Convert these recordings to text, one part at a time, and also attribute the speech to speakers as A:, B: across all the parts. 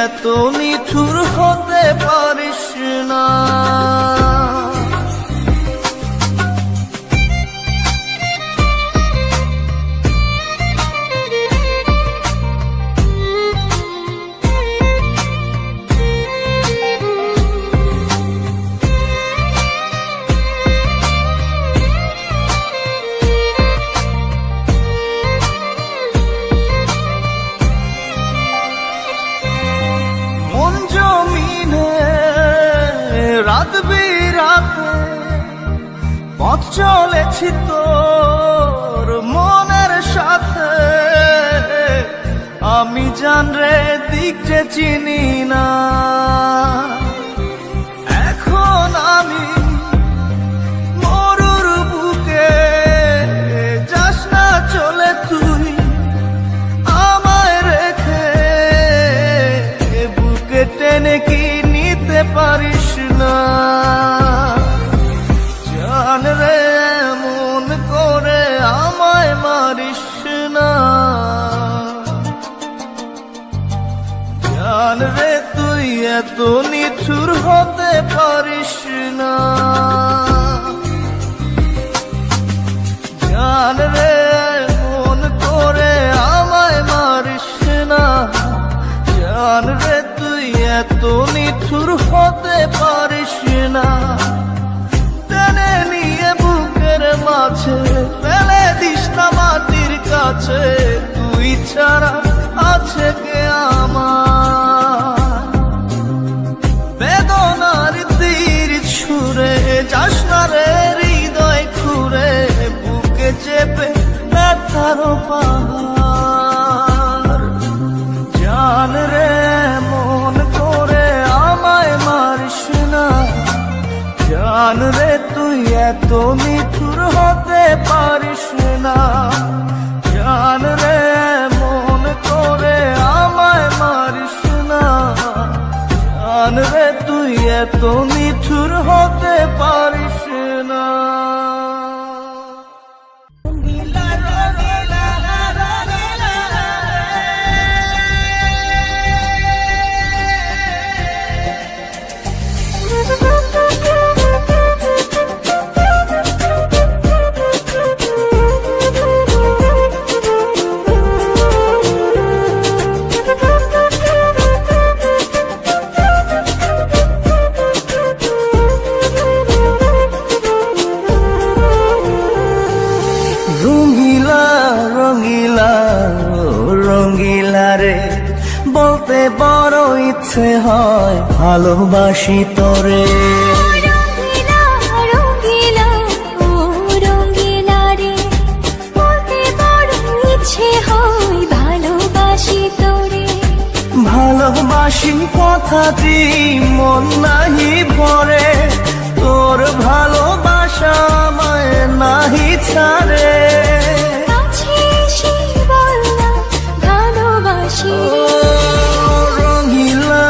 A: এত নিঠুর হতে পারিস না। রাত বিরাতে পথ চলেছি তোর মনের সাথে, আমি জান রে দিক যে চিনি না। এখন আমি মরুর বুকে, যাস না চলে তুই আমায় রেখে, বুকে টেনে কি নিতে পারিস না। জান রে এমন করে আমায় মারিস না। জান রে তুই এত নিঠুর হতে পারিস না। জান রে এমন করে আমায় মারিস না। জান রে তুই এত নিঠুর হতে পারিস না। টেনে নিয়ে বুকের মাঝে ফেলে দিস না মাটির কাছে, তুই ছাড়া আছে কে আমার। বেদনার তীর ছুঁড়ে যাস না রে হৃদয় খুঁড়ে, বুকে চেপে ব্যথার পাহাড়। জান রে মন করে আমায় মারিস না। জান রে তুই এত নিঠুর হতে পারিস না। জান রে মন করে আমায় মারিস না। জান রে তুই এত নিঠুর হতে পারিস না। রঙ্গিলা রে বলতে বড় ইচ্ছে হয় ভালোবাসি তোরে।
B: রঙ্গিলা রঙ্গিলা ও রঙ্গিলা রে বলতে বড় ইচ্ছে হয় ভালোবাসি তোরে।
A: ভালোবাসি কথাটি মন নাহি ভরে, তোর ভালোবাসা আমায় নাহি ছাড়ে। রঙ্গিলা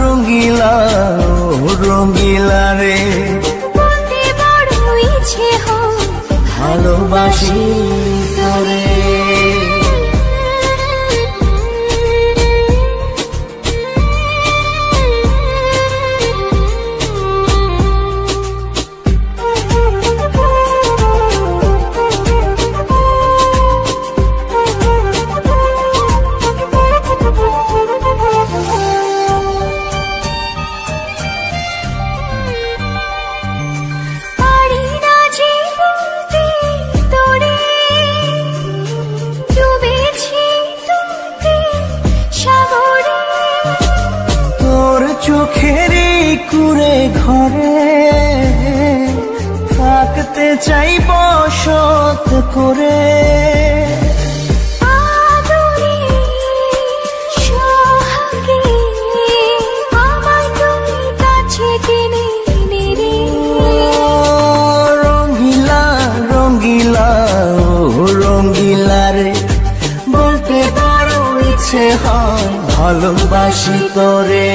A: রঙ্গিলা ও রঙ্গিলা রে
B: বলতে বড় ইচ্ছে হয়
A: ভালোবাসি তোরে। চোখেরই কুঁড়ে ঘরে থাকতে চাই বসত করে। রঙ্গিলা রঙ্গিলা ও রঙ্গিলা রে বলতে বড় ইচ্ছে হয় ভালোবাসি তোরে।